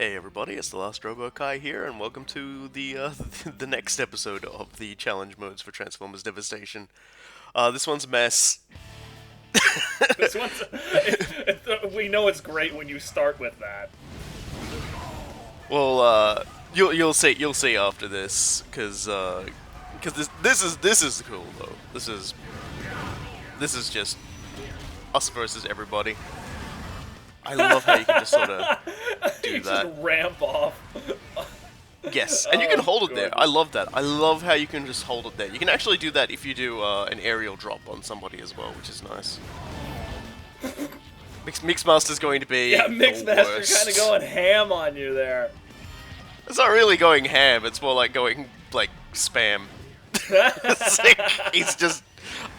Hey everybody, it's the Last Robo Kai here, and welcome to the the next episode of the challenge modes for Transformers Devastation. This one's a mess. This one's. We know it's great when you start with that. Well, you'll see after this, cause this is cool though. This is just us versus everybody. I love how you can just sort of do You that. just ramp off. Yes, and you can Oh, hold it there. good. I love that. I love how you can just hold it there. You can actually do that if you do an aerial drop on somebody as well, which is nice. Mixmaster's going to be Yeah, the Mixmaster worst. kind of going ham on you there. It's not really going ham. It's more like going like spam. It's like, he's just.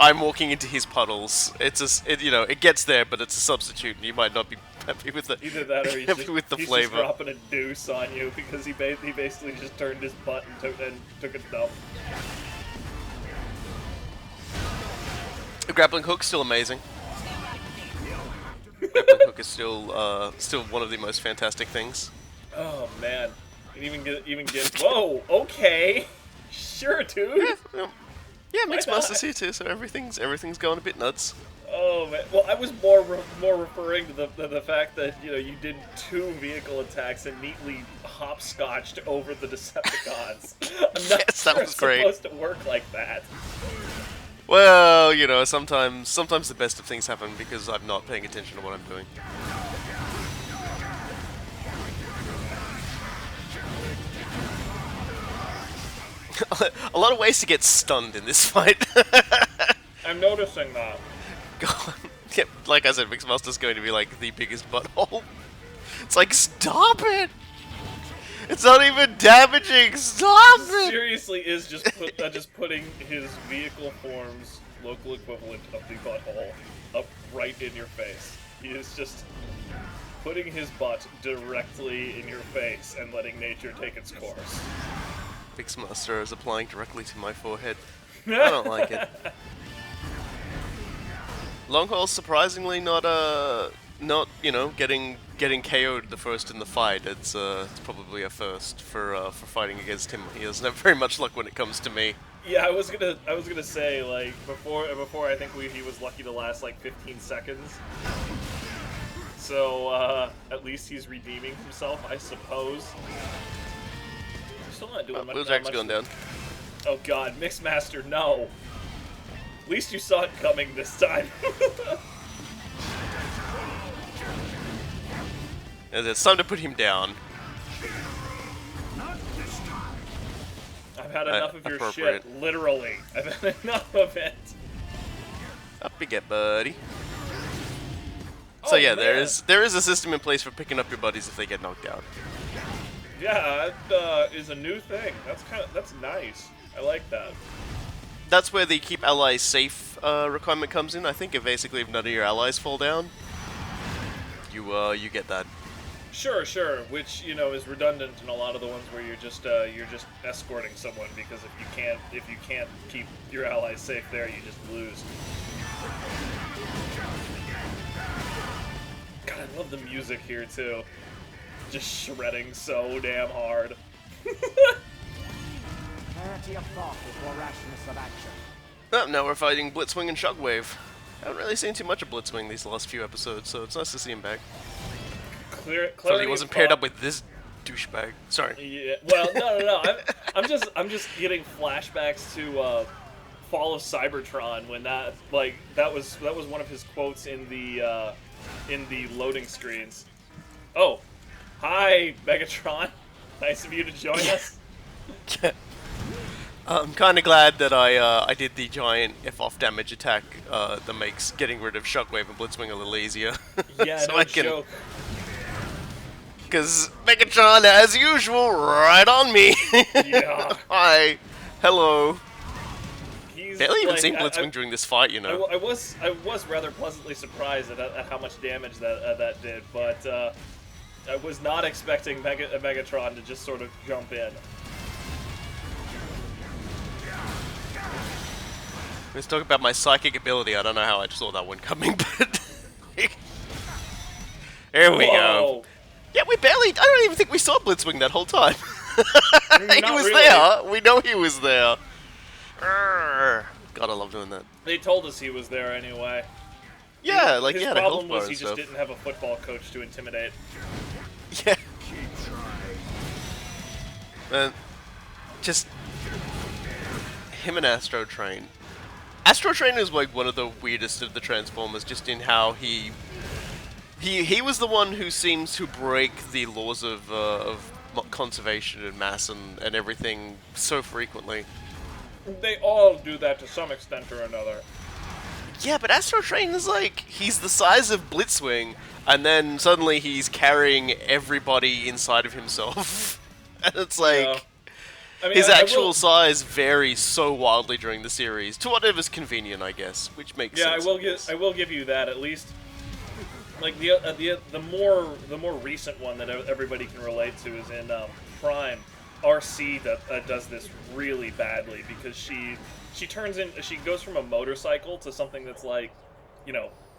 I'm walking into his puddles. It's just, it gets there, but it's a substitute, and you might not be happy with it. Either that or he's happy just, with the he's flavor. just dropping a deuce on you because he basically just turned his butt and took a dump. The grappling hook's still amazing. Grappling hook is still one of the most fantastic things. Oh man, and even get. Whoa, okay, sure, dude. Yeah, Why Mixmaster's not? here too, so everything's going a bit nuts. Oh man, well I was more referring to the fact that you did two vehicle attacks and neatly hopscotched over the Decepticons. I'm not Yes, that sure was it's great. supposed to work like that. Well, sometimes the best of things happen because I'm not paying attention to what I'm doing. A lot of ways to get stunned in this fight. I'm noticing that. God. Yeah, like I said, Mixmaster's going to be like the biggest butthole. It's like, stop it! It's not even damaging! Stop it! Seriously, is just putting his vehicle form's local equivalent of the butthole up right in your face. He is just putting his butt directly in your face and letting nature take its course. Mixmaster is applying directly to my forehead. I don't like it. Longhaul's surprisingly not getting KO'd the first in the fight. It's probably a first for fighting against him. He doesn't have very much luck when it comes to me. Yeah, I was gonna say, like, before I think he was lucky to last like 15 seconds. So at least he's redeeming himself, I suppose. I'm still not doing much. Wheeljack's going down. Oh god, Mixmaster, no. At least you saw it coming this time. And it's time to put him down. I've had enough of your Appropriate. shit, literally. I've had enough of it. Up you get, buddy. Oh, So yeah, man. there is a system in place for picking up your buddies if they get knocked out. Yeah, that is a new thing. That's nice. I like that. That's where the keep allies safe requirement comes in. I think if none of your allies fall down, you get that. Sure, which is redundant in a lot of the ones where you're just escorting someone because if you can't keep your allies safe there, you just lose. God, I love the music here too. Just shredding so damn hard. Clarity of thought before rashness of action. Oh, now we're fighting Blitzwing and Shockwave. I haven't really seen too much of Blitzwing these last few episodes, so it's nice to see him back. Clarity So he of wasn't paired thought- up with this douchebag. Sorry. Yeah. Well, no. I'm just getting flashbacks to Fall of Cybertron when that was one of his quotes in the loading screens. Oh, hi Megatron. Nice of you to join us. I'm kind of glad that I did the giant F-off damage attack that makes getting rid of Shockwave and Blitzwing a little easier. Yeah, so no I can, joke. because Megatron, as usual, right on me. Yeah. Hi, hello. He's Barely even like, seen Blitzwing during this fight, you know. I was rather pleasantly surprised at how much damage that did, but I was not expecting Megatron to just sort of jump in. Let's talk about my psychic ability. I don't know how I saw that one coming, but here we go. Whoa. Yeah, we barely. I don't even think we saw Blitzwing that whole time. He Not was really. there. We know he was there. Arrgh. God, I love doing that. They told us he was there anyway. Yeah, like His he had a health problem bar was and he just stuff. didn't have a football coach to intimidate. Yeah. Man, just him and Astro Train. Astro Train is like one of the weirdest of the Transformers, just in how he was the one who seems to break the laws of conservation and mass and everything so frequently. They all do that to some extent or another. Yeah, but Astro Train is like, he's the size of Blitzwing, and then suddenly he's carrying everybody inside of himself. And it's like, Yeah. I mean, his I actual will, size varies so wildly during the series, to whatever's convenient, I guess, which makes yeah, sense. I will give you that at least. Like the more recent one that everybody can relate to is in Prime. RC that does this really badly because she goes from a motorcycle to something that's like,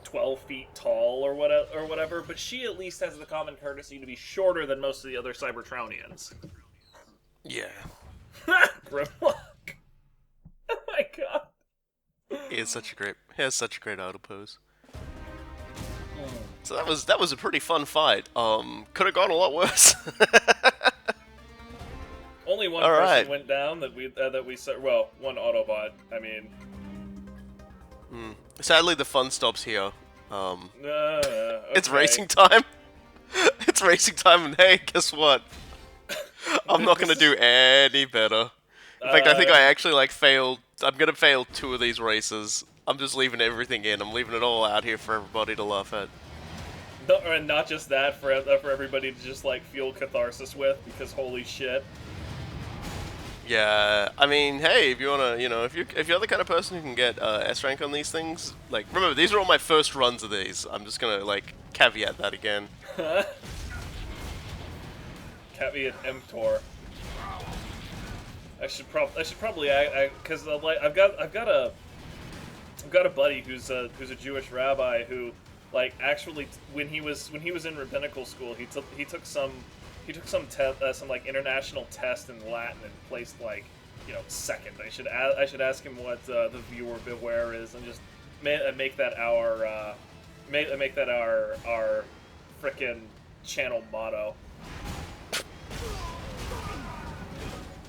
12 feet tall or whatever, but she at least has the common courtesy to be shorter than most of the other Cybertronians. Yeah. Grimlock. Oh my god. He has such a great auto pose. So that was a pretty fun fight. Could have gone a lot worse. Only one All person right. went down that we saw. Well, one Autobot. I mean, Sadly, the fun stops here. It's okay. racing time. It's racing time, and hey, guess what? I'm not gonna do any better. In fact, I think I actually failed. I'm gonna fail 2 of these races. I'm just leaving everything in. I'm leaving it all out here for everybody to laugh at. No, and not just that, for everybody to just feel catharsis with, because holy shit. Yeah, I mean, hey, if you wanna, if you're the kind of person who can get S rank on these things, remember these are all my first runs of these. I'm just gonna caveat that again. Caveat emptor. I should probably because I've got a buddy who's a Jewish rabbi who actually when he was in rabbinical school he took some international test in Latin and placed second. I should ask him what the viewer beware is and just make that our frickin' channel motto.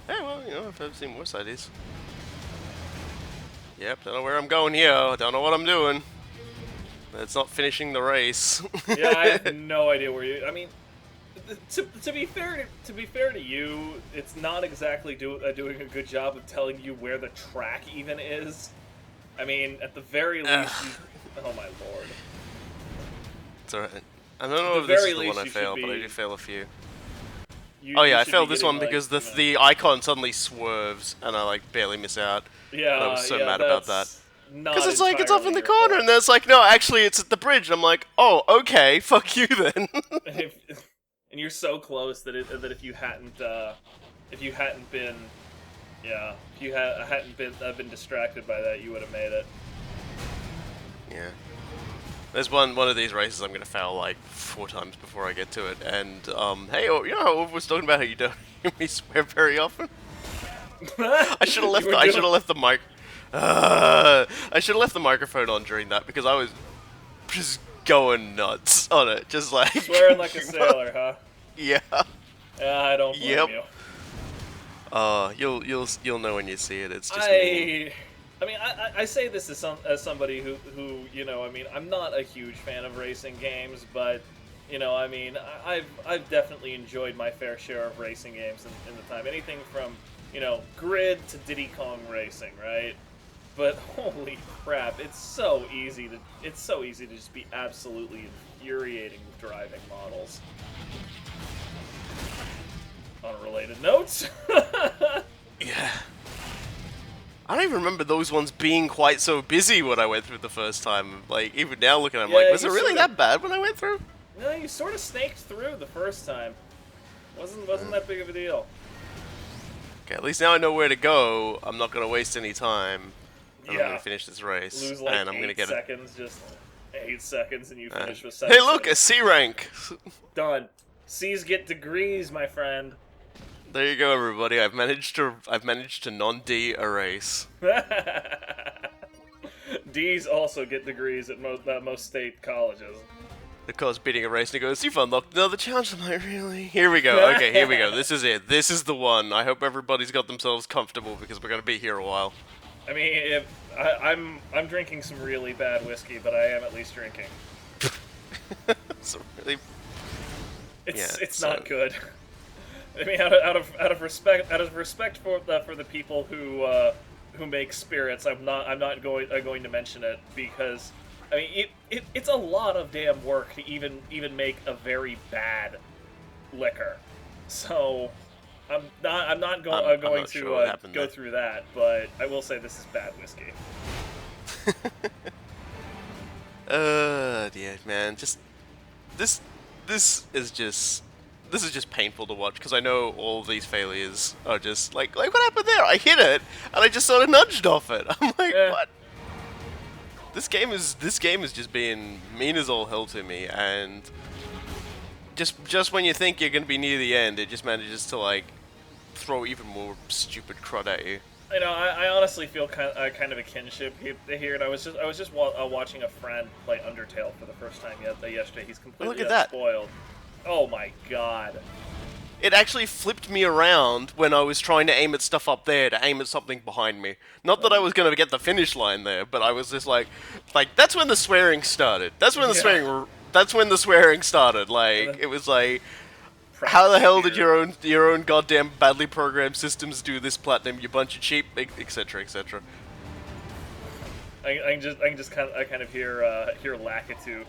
Hey, well, if I've seen worse ideas. Yep, don't know where I'm going here. Don't know what I'm doing. It's not finishing the race. Yeah, I have no idea where you. I mean, to be fair to you, it's not exactly doing a good job of telling you where the track even is. I mean, at the very least, oh my lord. It's alright. I don't know At if the this very is the one least, I you should failed, but I be- did fail a few. You, Oh yeah, you I should failed be this getting, one because the icon suddenly swerves and I barely miss out. Yeah, I was so yeah, mad about that. that's not Because it's it's off in the entirely your corner, fault. and then it's no, actually it's at the bridge. And I'm like, oh, okay, fuck you then. And you're so close that if you hadn't been been distracted by that, you would have made it. Yeah. There's one of these races I'm gonna fail 4 times before I get to it, and hey, you know how Ove was talking about how you don't hear me swear very often. I should have left. I should have left the mic. I should have left the microphone on during that because I was just going nuts on it, just Swearing like a sailor, huh? Yeah. I don't blame Yep. you. You'll know when you see it. It's just me. I mean, I say this as somebody who I mean, I'm not a huge fan of racing games, but I mean, I've definitely enjoyed my fair share of racing games in the time. Anything from Grid to Diddy Kong Racing, right? But holy crap, it's so easy to just be absolutely infuriating with driving models. On related notes. Yeah. I don't even remember those ones being quite so busy when I went through the first time. Even now looking at them, Yeah, was it you really sorta- that bad when I went through? No, you sort of snaked through the first time. Wasn't that big of a deal. Okay, at least now I know where to go. I'm not gonna waste any time. And I'm Yeah. gonna finish this race, Lose and I'm 8 gonna get seconds, just 8 seconds, and you finish with 7 Hey, look, a seconds. C rank. Done. C's get degrees, my friend. There you go, everybody. I've managed to non-D erase. D's also get degrees at most state colleges. Of course, beating a race and he goes, "You've unlocked another challenge." I'm like, really? Here we go. Okay, here we go. This is it. This is the one. I hope everybody's got themselves comfortable because we're gonna be here a while. I mean, if I'm drinking some really bad whiskey, but I am at least drinking. So really, It's so- not good. I mean, out of respect for the people who make spirits, I'm not going to mention it because I mean it's a lot of damn work to even make a very bad liquor. So I'm not going not to sure what happened go there. through that, but I will say this is bad whiskey. Dear man, just this is just painful to watch because I know all of these failures are just like what happened there? I hit it and I just sort of nudged off it. I'm like, Yeah. what? This game is just being mean as all hell to me, and just when you think you're gonna be near the end, it just manages to like throw even more stupid crud at you. You know, I honestly feel kind of a kinship here, and I was just watching a friend play Undertale for the first time yesterday. He's completely Look at that. unspoiled. Oh my god! It actually flipped me around when I was trying to aim at stuff up there to aim at something behind me. Not that I was going to get the finish line there, but I was just like that's when the swearing started. That's when the Yeah. swearing started. Like it was like, how the hell did your own goddamn badly programmed systems do this, Platinum? You bunch of cheap, etc., etc. I can just kind of hear Lakitu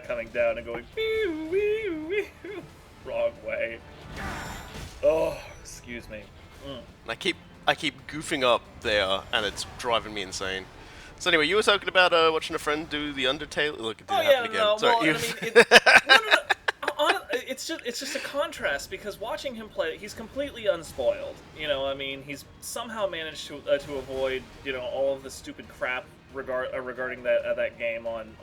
coming down and going wee wee wee wrong way. Oh, excuse me. And I keep goofing up there, and it's driving me insane. So anyway, you were talking about watching a friend do the Undertale. Look, it didn't happen again. No, Sorry, well, you- I mean, it's just a contrast because watching him play, he's completely unspoiled. You know, I mean, he's somehow managed to avoid all of the stupid crap regarding that game on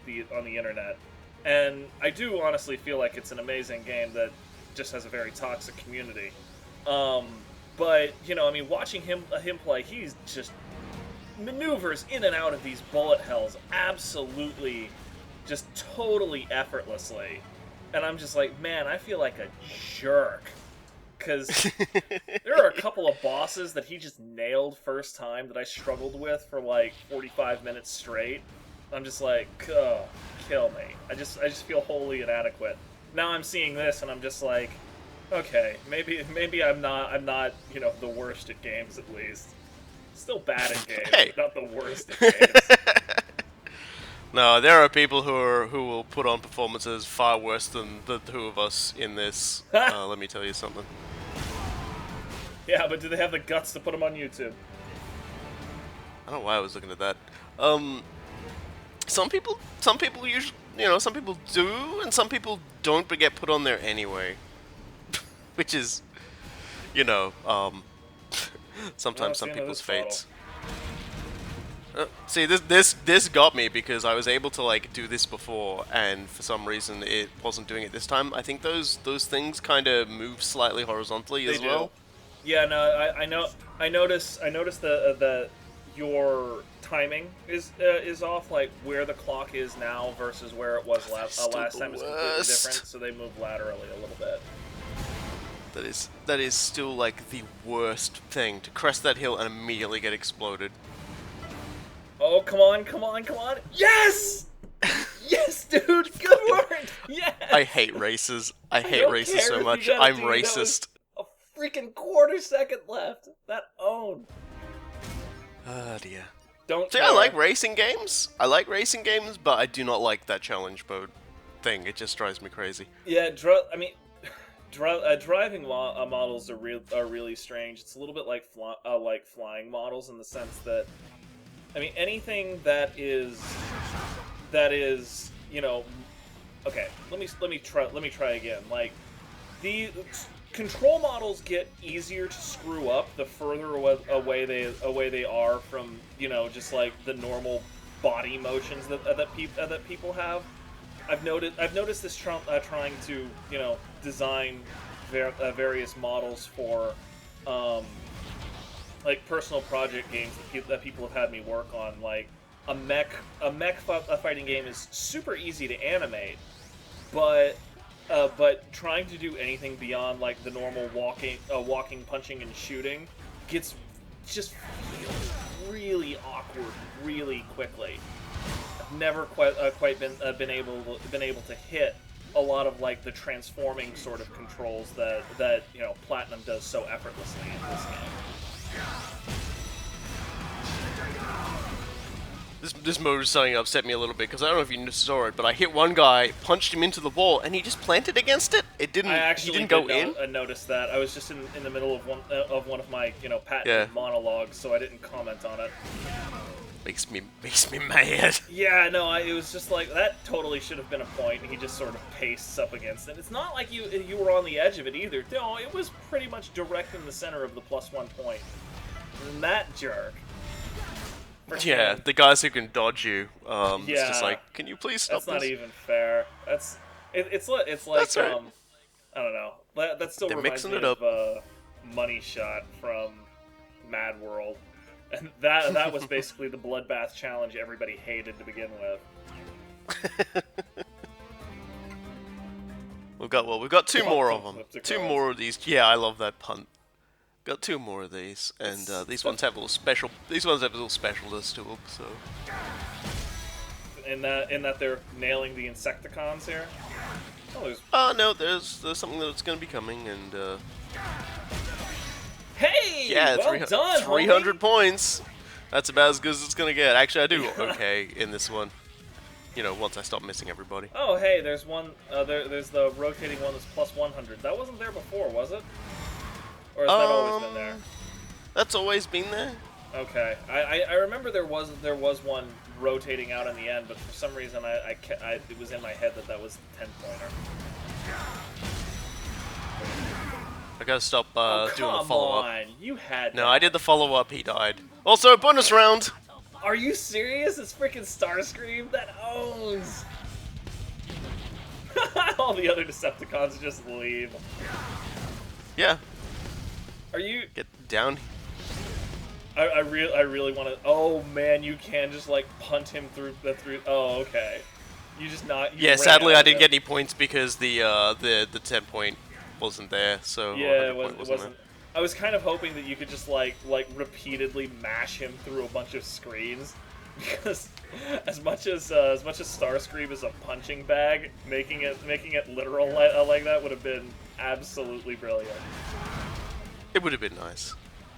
the internet. And I do honestly feel like it's an amazing game that just has a very toxic community. But I mean, watching him play, he's just maneuvers in and out of these bullet hells absolutely, just totally effortlessly. And I'm just like, man, I feel like a jerk. Because there are a couple of bosses that he just nailed first time that I struggled with for like 45 minutes straight. I'm just like, ugh, kill me. I just feel wholly inadequate. Now I'm seeing this and I'm just like, okay, maybe I'm not the worst at games at least. Still bad at games, Hey. but not the worst at games. No, there are people who will put on performances far worse than the two of us in this. Let me tell you something. Yeah, but do they have the guts to put them on YouTube? I don't know why I was looking at that. Some people usually, some people do, and some people don't, but get put on there anyway. Which is, sometimes some seeing people's this photo. fates. See, this got me because I was able to like do this before, and for some reason it wasn't doing it this time. I think those things kind of move slightly horizontally as They do. well. Yeah, no, I know. I noticed the your timing is off, like where the clock is now versus where it was last Still last the time is completely worst. different. So they move laterally a little bit. That is still like the worst thing, to crest that hill and immediately get exploded. Oh, come on! Yes, yes, dude, good work. Yes. I hate races. I hate don't races care so if you much. gotta I'm do that with racist. A freaking quarter second left. That own. Oh dear. Don't. See, I like racing games. But I do not like that challenge mode thing. It just drives me crazy. Yeah, driving models are really strange. It's a little bit like flying models in the sense that, I mean, anything that is okay. Let me try again. Like, the control models get easier to screw up the further away they are from just like the normal body motions that people have. I've noticed this trying to design various models for like personal project games that people have had me work on. Like a mech fighting game is super easy to animate, but trying to do anything beyond like the normal walking, punching, and shooting gets just really awkward really quickly. I've never quite been able to hit a lot of like the transforming sort of controls that Platinum does so effortlessly in this game. This mode is starting to upset me a little bit because I don't know if you saw it, but I hit one guy, punched him into the wall, and he just planted against it. It didn't. I actually he didn't go in. Notice that. I was just in the middle of one of my patented monologues, so I didn't comment on it. Makes me mad. Yeah, no, it was just like that. Totally should have been a point. He just sort of pastes up against it. It's not like you were on the edge of it either. No, it was pretty much direct in the center of the +1 point. And that jerk. Yeah, the guys who can dodge you. It's just like, can you please stop this? That's this? not even fair. It's like That's right. I don't know. That still They're reminds mixing me it of Money Shot from Mad World. And that was basically the bloodbath challenge everybody hated to begin with. We've got two more of them. Two more of these. Yeah, I love that punt. Got two more of these, and these ones have a little special. These ones have a little specialness to them. So. In that they're nailing the Insecticons here. No, there's something that's going to be coming, and. Hey! Yeah, well done, 300 points. That's about as good as it's gonna get. Actually, I do okay in this one. Once I stop missing everybody. Oh, hey, there's one. There's the rotating one that's +100. That wasn't there before, was it? Or has that always been there? That's always been there. Okay, I remember there was one rotating out in the end, but for some reason it was in my head that was the 10-pointer. I gotta stop doing the follow-up. Come on, you had No, that. I did the follow-up, he died. Also, bonus round! Are you serious? It's freaking Starscream that owns! All the other Decepticons just leave. Yeah. Are you... Get down. I really want to... Oh, man, you can just, like, punt him through... Oh, okay. You just not... Yeah, sadly I didn't get any points because the 10-point... wasn't there, so yeah, it wasn't. I was kind of hoping that you could just like repeatedly mash him through a bunch of screens, because as much as Starscream is a punching bag, making it literal like that would have been absolutely brilliant. It would have been nice,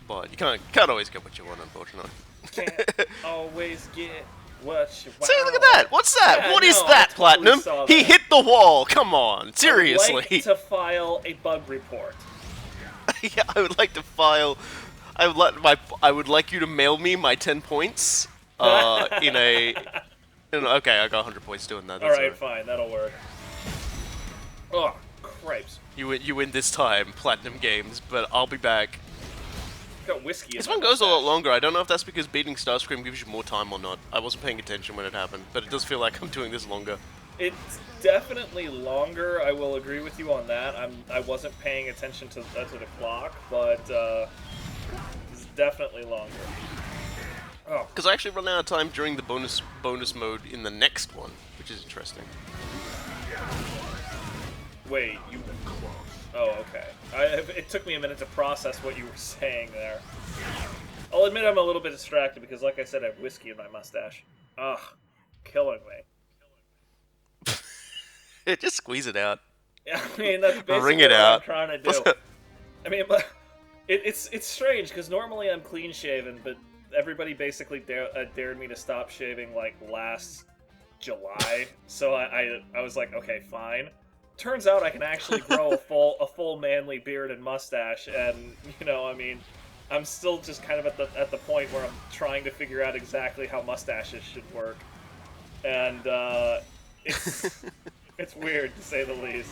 but you can't always get what you want, unfortunately. Can't always get what you want. See, look at that! What's that? Yeah, What is no, that, I totally Platinum? saw He that. hit the wall! Come on, seriously! I'd like to file a bug report. Yeah, I would like to file... I would like you to mail me my 10 points, okay, I got 100 points doing that. Alright, fine, that'll work. Oh, cripes. You win this time, Platinum Games, but I'll be back. Got whiskey in This my one goes a lot mustache. longer. I don't know if that's because beating Starscream gives you more time or not. I wasn't paying attention when it happened, but it does feel like I'm doing this longer. It's definitely longer. I will agree with you on that. I wasn't paying attention to the clock, but it's definitely longer. Oh, Because I actually run out of time during the bonus mode in the next one, which is interesting. wait, you. Oh, okay. It took me a minute to process what you were saying there. I'll admit I'm a little bit distracted because, like I said, I have whiskey in my mustache. Ugh, killing me. Just squeeze it out. Yeah, I mean, that's basically Wring it what out. I'm trying to do. I mean, but it's strange because normally I'm clean shaven, but everybody basically dared me to stop shaving like last July. So I was like, okay, fine. Turns out I can actually grow a full manly beard and mustache, and I mean, I'm still just kind of at the point where I'm trying to figure out exactly how mustaches should work, and it's weird to say the least.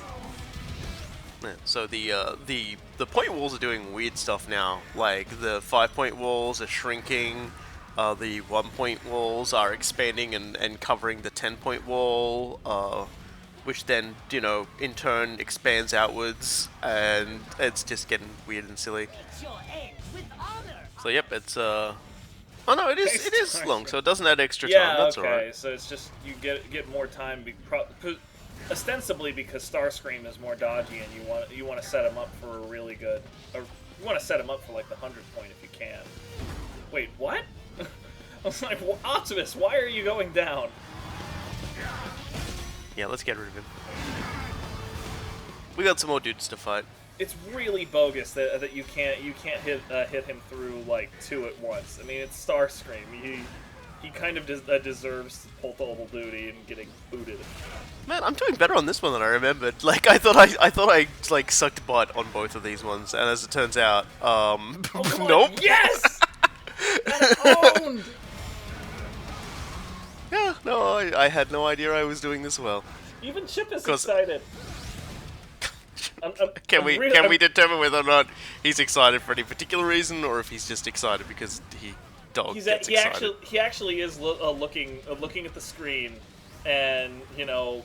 Yeah, so the point walls are doing weird stuff now. Like the 5-point walls are shrinking, the 1-point walls are expanding and covering the 10-point wall. which then, you know, in turn expands outwards, and it's just getting weird and silly. So yep, it's oh no, it is long, so it doesn't add extra time. Yeah, That's okay. alright. So it's just you get more time, ostensibly because Starscream is more dodgy, and you want to set him up for a really good, or you want to set him up for like the 100 point if you can. Wait, what? I was like, Optimus, why are you going down? Yeah, let's get rid of him. We got some more dudes to fight. It's really bogus that you can't hit him through like 2 at once. I mean, it's Starscream. He kind of deserves to pull double duty and getting booted. Man, I'm doing better on this one than I remembered. Like I thought I like sucked butt on both of these ones, and as it turns out, nope. Yes. That's owned. Yeah, no, I had no idea I was doing this well. Even Chip is excited. Can we determine whether or not he's excited for any particular reason, or if he's just excited because he gets excited? He actually is looking at the screen, and you know,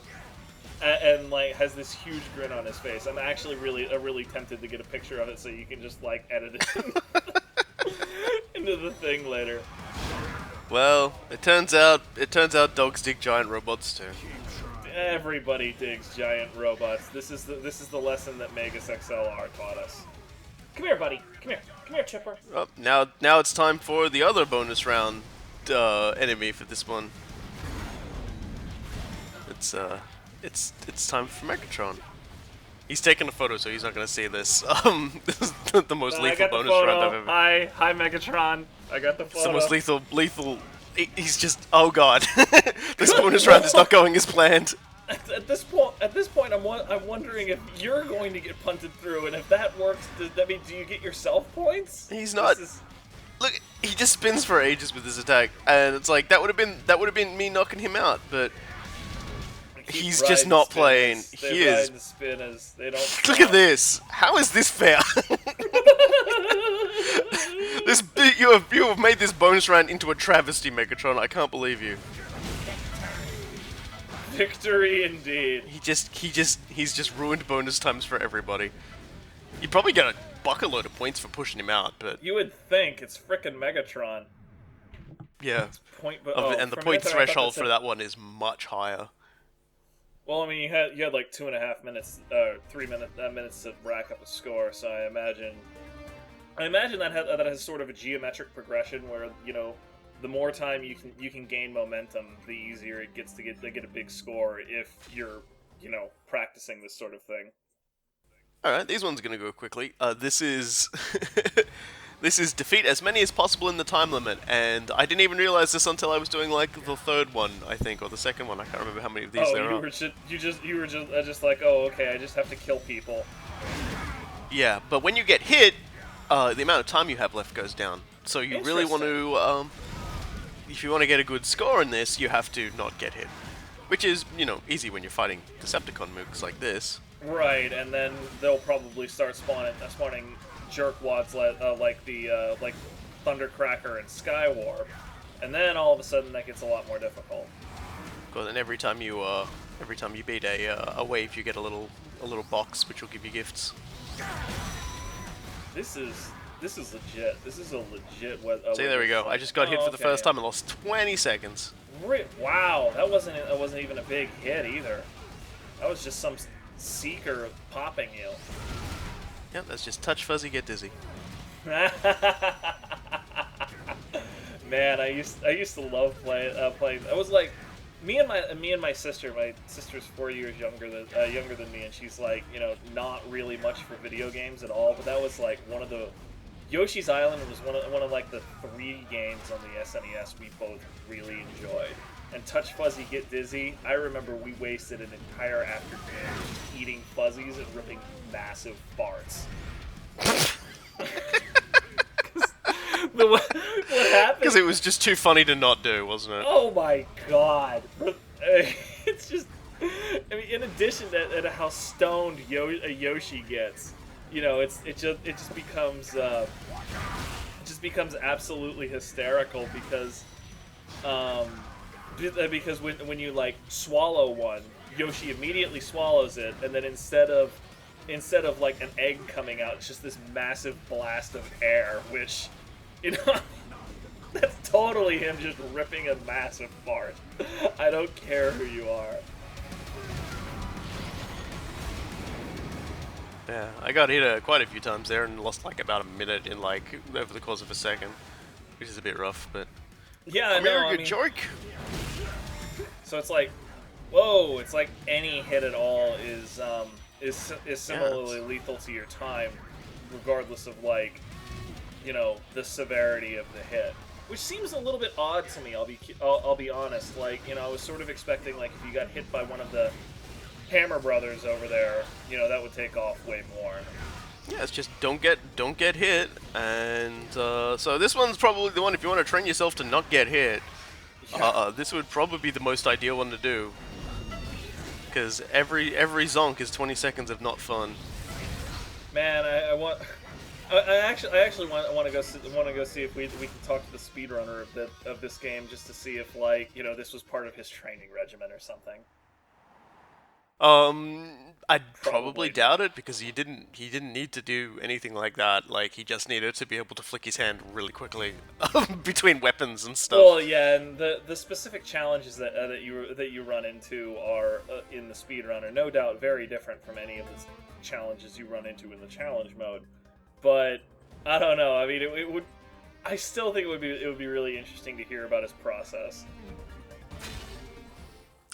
and like has this huge grin on his face. I'm actually really tempted to get a picture of it so you can just like edit it into the thing later. Well, it turns out dogs dig giant robots too. Everybody digs giant robots. This is the lesson that Megas XLR taught us. Come here, buddy. Come here, Chipper. Oh, now it's time for the other bonus round enemy for this one. It's time for Megatron. He's taking a photo, so he's not gonna see this. This is the most lethal bonus round I've ever. Hi, Megatron. I got the photo. It's the most lethal. He's just, oh god, this bonus round is not going as planned. At this point, I'm wondering if you're going to get punted through, and if that works, does that mean do you get yourself points? He's not. Look, he just spins for ages with his attack, and it's like that would have been me knocking him out, but he's just not playing. He is. They don't. Look at this. How is this fair? You have made this bonus round into a travesty, Megatron. I can't believe you. Victory indeed. He's just ruined bonus times for everybody. You probably get a bucket load of points for pushing him out, but you would think it's frickin' Megatron. Yeah. And the point threshold for that one is much higher. Well, I mean, you had like 2.5 minutes, 3 minutes to rack up a score. So I imagine that has sort of a geometric progression where, you know, the more time you can gain momentum, the easier it gets to get a big score if you're, you know, practicing this sort of thing. All right, these ones are gonna go quickly. This is this is defeat as many as possible in the time limit, and I didn't even realize this until I was doing like the third one, I think, or the second one. I can't remember how many of these there are. You were just like, oh, okay, I just have to kill people. Yeah, but when you get hit, the amount of time you have left goes down. So you really want to, if you want to get a good score in this, you have to not get hit, which is, you know, easy when you're fighting Decepticon mooks like this. Right, and then they'll probably start spawning jerkwads like Thundercracker and Skywarp, and then all of a sudden that gets a lot more difficult. Well, then every time you beat a wave, you get a little box which will give you gifts. This is legit. This is a legit. See, there we go. I just got hit for the first time and lost 20 seconds. Wow, that wasn't even a big hit either. That was just some seeker popping you. Yep, that's just touch fuzzy, get dizzy. Man, I used to love playing. I was like, me and my sister. My sister's 4 years younger than me, and she's like, you know, not really much for video games at all. But that was like one of the Yoshi's Island was one of like the 3 games on the SNES we both really enjoyed. And Touch Fuzzy Get Dizzy, I remember we wasted an entire afternoon just eating fuzzies and ripping massive farts. What happened? Because it was just too funny to not do, wasn't it? Oh my god. It's just, I mean, in addition to how stoned Yoshi gets, you know, it just becomes absolutely hysterical because when you like swallow one, Yoshi immediately swallows it, and then instead of like an egg coming out, it's just this massive blast of air, which, you know, that's totally him just ripping a massive fart. I don't care who you are. Yeah, I got hit quite a few times there and lost like about a minute in like over the course of a second, which is a bit rough, but Yeah, I'm no, here, I good mean, joke. so it's like, whoa, it's like any hit at all is similarly lethal to your time, regardless of like, you know, the severity of the hit. Which seems a little bit odd to me. I'll be honest. Like, you know, I was sort of expecting like if you got hit by one of the Hammer Brothers over there, you know, that would take off way more. Yeah, it's just don't get hit, and so this one's probably the one if you want to train yourself to not get hit. This would probably be the most ideal one to do, because every zonk is 20 seconds of not fun. Man, I actually want to go see if we can talk to the speedrunner of this game just to see if, like, you know, this was part of his training regimen or something. I'd probably doubt it, because he didn't need to do anything like that. Like, he just needed to be able to flick his hand really quickly between weapons and stuff. Well, yeah, and the specific challenges that you run into are in the speedrunner, no doubt, very different from any of the challenges you run into in the challenge mode. But I don't know. I mean, it would. I still think it would be really interesting to hear about his process.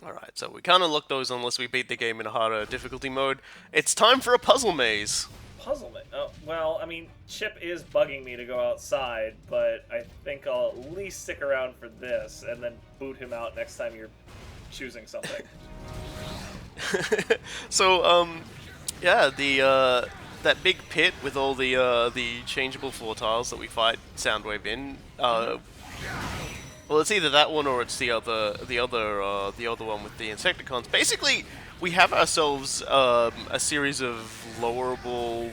Alright, so we can't unlock those unless we beat the game in a harder difficulty mode. It's time for a puzzle maze! Puzzle maze? Oh, well, I mean, Chip is bugging me to go outside, but I think I'll at least stick around for this, and then boot him out next time you're choosing something. So, yeah, that big pit with all the changeable floor tiles that we fight Soundwave in, well, it's either that one or it's the other one with the Insecticons. Basically, we have ourselves a series of lowerable,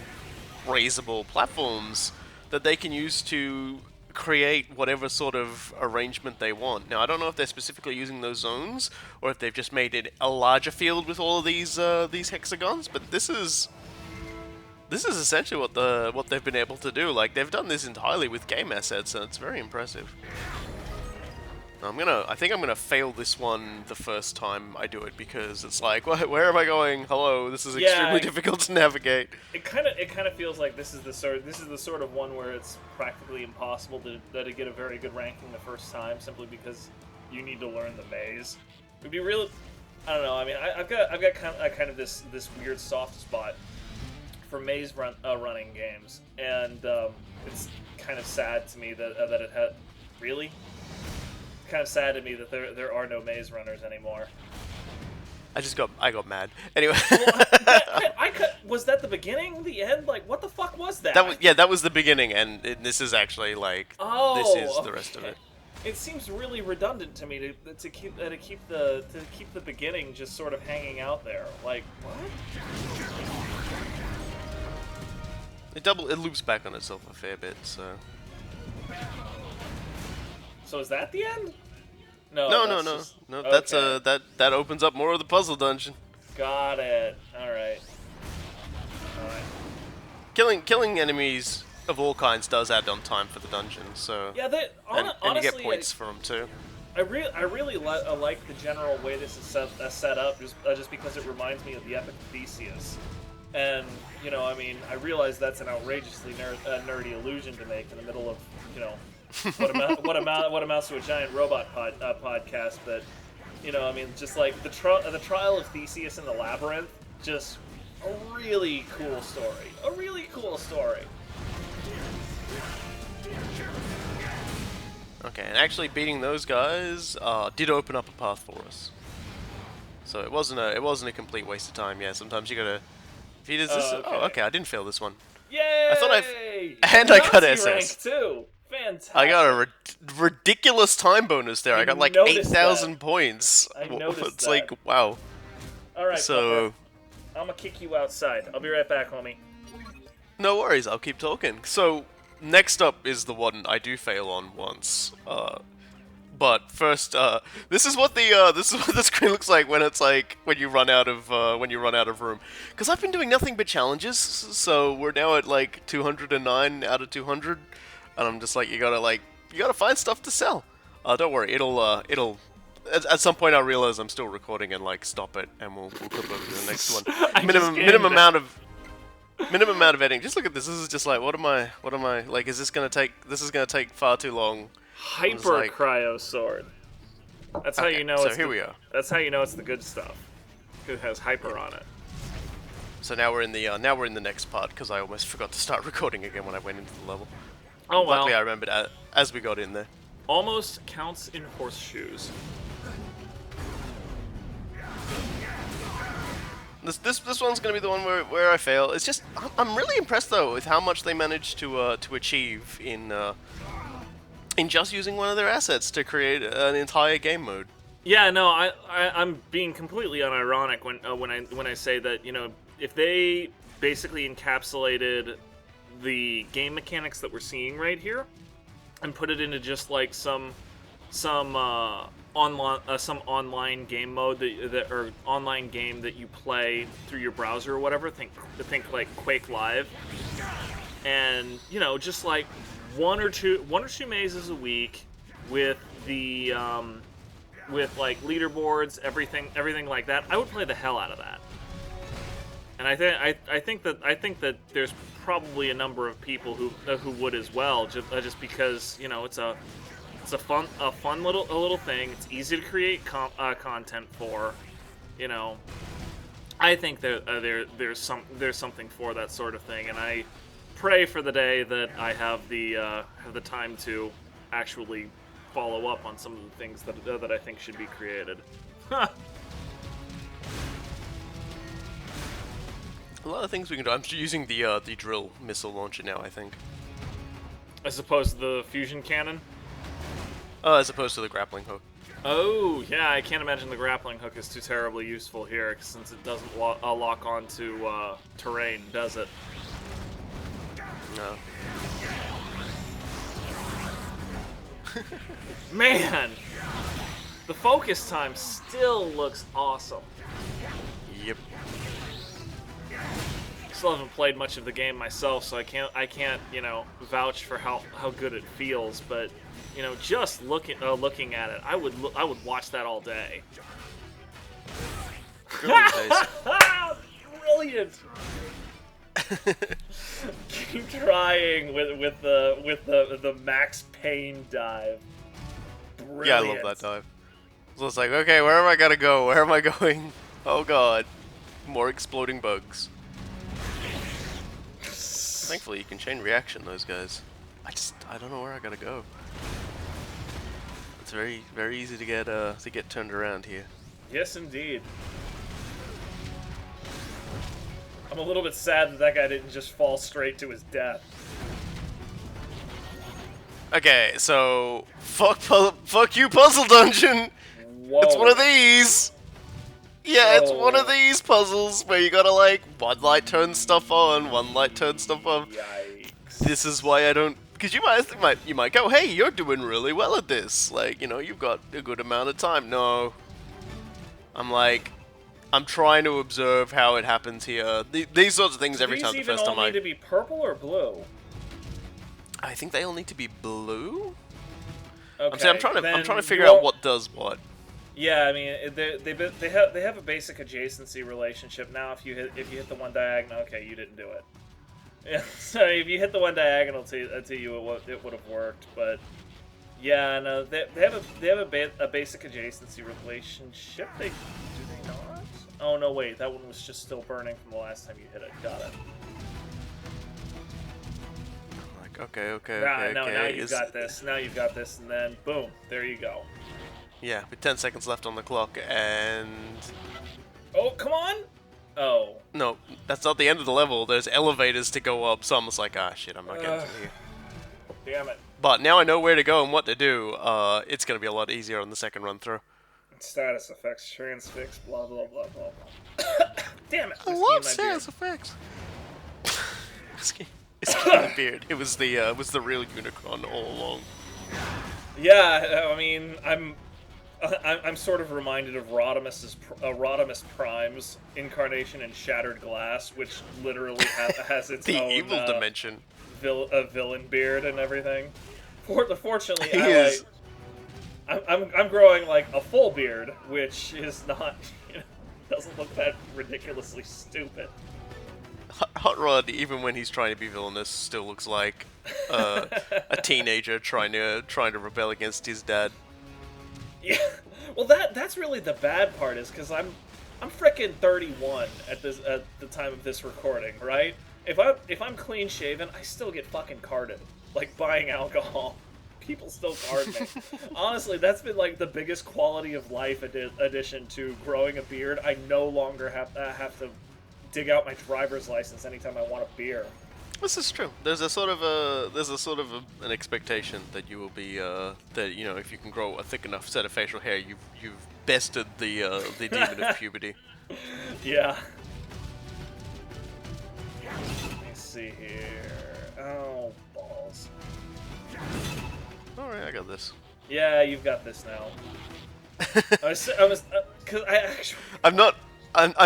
raisable platforms that they can use to create whatever sort of arrangement they want. Now, I don't know if they're specifically using those zones or if they've just made it a larger field with all of these hexagons. But this is essentially what they've been able to do. Like, they've done this entirely with game assets, and it's very impressive. I think I'm gonna fail this one the first time I do it, because it's like, where am I going? Hello, this is extremely difficult to navigate. It kind of feels like this is the sort of one where it's practically impossible to get a very good ranking the first time, simply because you need to learn the maze. It'd be really, I don't know. I mean, I've got kind of this weird soft spot for maze running games, and it's kind of sad to me that it had really. Kind of sad to me that there are no maze runners anymore. I got mad. Anyway. Was that the beginning? The end? Like, what the fuck was that? That was the beginning, and this is actually like this is the rest of it. It seems really redundant to me to keep the beginning just sort of hanging out there. Like, what? It loops back on itself a fair bit, so. So is that the end? No. Okay. That's that opens up more of the puzzle dungeon. Got it. All right. Killing enemies of all kinds does add on time for the dungeon, so. Yeah, honestly, and you get points for them too. I really like the general way this is set up, just because it reminds me of the epic Theseus. And, you know, I mean, I realize that's an outrageously nerdy illusion to make in the middle of, you know, what amounts to a giant robot podcast, but, you know, I mean, just like the trial of Theseus in the labyrinth, just a really cool story. A really cool story. Okay, and actually beating those guys did open up a path for us. So it wasn't a complete waste of time. Yeah, sometimes you gotta. If he does this, okay, I didn't fail this one. Yay! I thought I got SS rank too. Fantastic. I got a ridiculous time bonus there. I got like 8,000 points. I noticed It's like, wow. All right, so I'm gonna kick you outside. I'll be right back, homie. No worries. I'll keep talking. So next up is the one I do fail on once. But first, this is what the screen looks like when it's like when you run out of room. Because I've been doing nothing but challenges, so we're now at like 209 out of 200, and I'm just like, you gotta find stuff to sell. Don't worry, it'll at some point I'll realize I'm still recording and like stop it, and we'll clip over to the next one. Minimum amount of editing. Just look at this. This is just like, what am I like? Is this gonna take? This is gonna take far too long. Hyper cryo sword. That's how Okay, you know. so It's here we are. That's how you know it's the good stuff. It has hyper on it. So now we're in the next part because I almost forgot to start recording again when I went into the level. Oh well. Luckily I remembered as we got in there. Almost counts in horseshoes. This one's gonna be the one where I fail. It's just I'm really impressed though with how much they managed to achieve in just using one of their assets to create an entire game mode. Yeah, no, I'm being completely unironic when I say that, you know, if they basically encapsulated the game mechanics that we're seeing right here and put it into just like some online game mode that or online game that you play through your browser or whatever, think like Quake Live, and you know, just like one or two mazes a week with the with like leaderboards, everything like that, I would play the hell out of that. And I think that there's probably a number of people who would as well, just because, you know, it's a fun little thing. It's easy to create content for, you know. I think there's something for that sort of thing, and I pray for the day that I have the time to actually follow up on some of the things that I think should be created. A lot of things we can do. I'm using the drill missile launcher now, I think. As opposed to the fusion cannon? As opposed to the grappling hook. Oh, yeah, I can't imagine the grappling hook is too terribly useful here, since it doesn't lock onto terrain, does it? No. Man! The focus time still looks awesome. Yep. Still haven't played much of the game myself, so I can't, you know, vouch for how good it feels, but, you know, just looking at it, I would watch that all day. Brilliant. Keep trying with the Max Payne dive. Brilliant. Yeah, I love that dive. So it's like, okay, where am I gonna go? Where am I going? Oh god. More exploding bugs. Thankfully, you can chain reaction those guys. I don't know where I gotta go. It's very easy to get turned around here. Yes, indeed. I'm a little bit sad that guy didn't just fall straight to his death. Okay, so fuck you, puzzle dungeon. Whoa. It's one of these. Yeah, it's one of these puzzles where you gotta like one light turns stuff on, one light turns stuff off. Yikes. This is why I don't. Because you might go, hey, you're doing really well at this. Like, you know, you've got a good amount of time. No. I'm trying to observe how it happens here. These sorts of things every time. The first time these all need to be purple or blue? I think they all need to be blue. Okay, I'm trying to figure out what does what. Yeah, I mean, they have a basic adjacency relationship. Now, if you hit the one diagonal, okay, you didn't do it. Yeah, so if you hit the one diagonal to you, it would have worked. But yeah, no, they have a basic adjacency relationship. Do they not? Oh no, wait, that one was just still burning from the last time you hit it. Got it. Like, okay. Now you've got this. Now you've got this, and then boom, there you go. Yeah, with 10 seconds left on the clock, and... Oh, come on! Oh. No, that's not the end of the level. There's elevators to go up, so I'm just like, ah, shit, I'm not getting to here. Damn it. But now I know where to go and what to do. It's going to be a lot easier on the second run through. Status effects, transfix, blah, blah, blah, blah, blah. Damn it! I love status effects! It's the beard. It was the real Unicron all along. Yeah, I mean, I'm sort of reminded of Rodimus Prime's incarnation in Shattered Glass, which literally has its The own evil dimension. villain beard and everything. Fortunately, He is. I'm growing like a full beard, which is not, doesn't look that ridiculously stupid. Hot Rod, even when he's trying to be villainous, still looks like a teenager trying to rebel against his dad. Yeah, well that's really the bad part is because I'm frickin' 31 at the time of this recording, right? If I'm clean shaven, I still get fucking carded, like buying alcohol. People still card me. Honestly, that's been like the biggest quality of life addition to growing a beard. I no longer have to dig out my driver's license anytime I want a beer. This is true. There's a sort of an expectation that you will be that if you can grow a thick enough set of facial hair, you've bested the demon of puberty. Yeah. Let me see here. Oh, balls. All right, I got this. Yeah, you've got this now. Cause I actually. I'm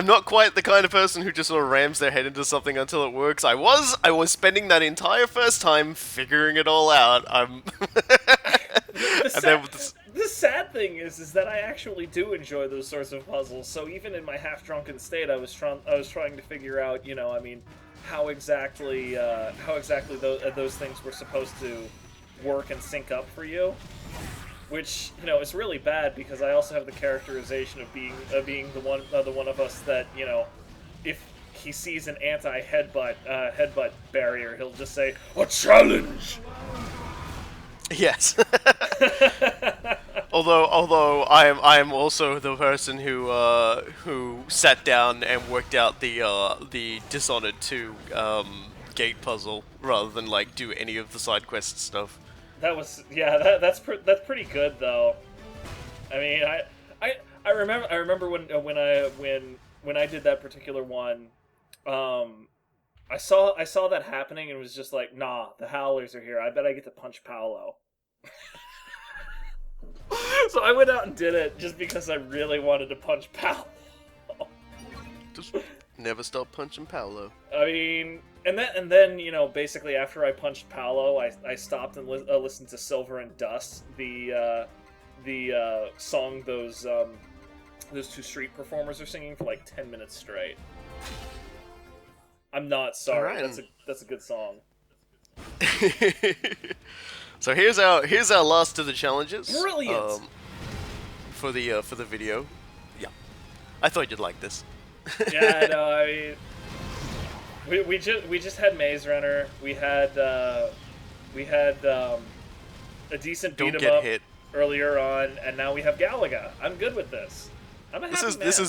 not quite the kind of person who just sort of rams their head into something until it works. I was spending that entire first time figuring it all out. The sad thing is that I actually do enjoy those sorts of puzzles. So even in my half-drunken state, I was trying to figure out, how exactly those things were supposed to work and sync up for you. Which is really bad because I also have the characterization of being the one of us that if he sees an anti-headbutt barrier, he'll just say a challenge. Yes. although I am also the person who sat down and worked out the Dishonored 2 gate puzzle rather than like do any of the side quest stuff. That's pretty good though. I mean, I remember when I did that particular one, I saw that happening and was just like, nah, the Howlers are here. I bet I get to punch Paolo. So I went out and did it just because I really wanted to punch Paolo. Just never stop punching Paolo. I mean, and then basically after I punched Paolo, I stopped and listened to Silver and Dust, the song those two street performers are singing for like 10 minutes straight. I'm not sorry. Right. That's a good song. So here's our last of the challenges. Brilliant. For the video. Yeah, I thought you'd like this. Yeah, no, I mean, we just had Maze Runner. We had a decent beat 'em up earlier on, and now we have Galaga. I'm good with this. I'm a happy man. This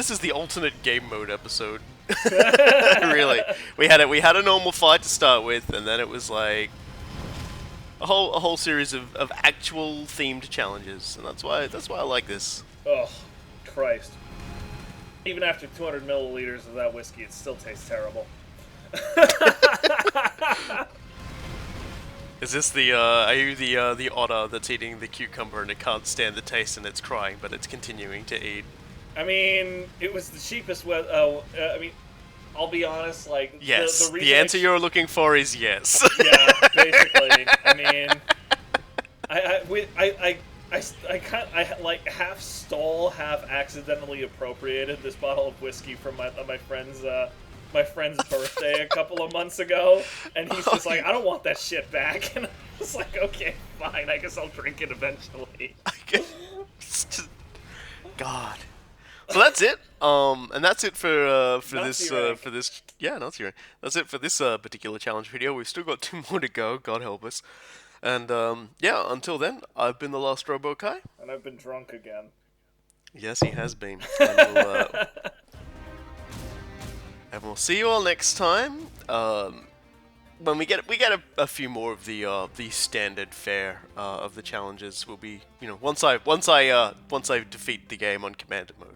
is the alternate game mode episode. Really, we had a normal fight to start with, and then it was like a whole series of actual themed challenges, and that's why I like this. Oh, Christ. Even after 200 milliliters of that whiskey, it still tastes terrible. Is this are you the otter that's eating the cucumber and it can't stand the taste and it's crying, but it's continuing to eat? I mean, it was the cheapest way. I mean, I'll be honest. Like, yes, the the answer you're looking for is yes. Yeah, basically. I mean, I like half stole, half accidentally appropriated this bottle of whiskey from my friend's birthday a couple of months ago, and he's just like, I don't want that shit back, and I was like, okay, fine, I guess I'll drink it eventually. God. So that's it. And that's it for Nazi this rank. for this. Yeah, Nazi rank. That's it for this particular challenge video. We've still got 2 more to go. God help us. And yeah, until then, I've been the Last Robo Kai. And I've been drunk again. Yes, he has been. And we'll see you all next time. When we get a few more of the standard fare of the challenges, will be once I defeat the game on commanded mode.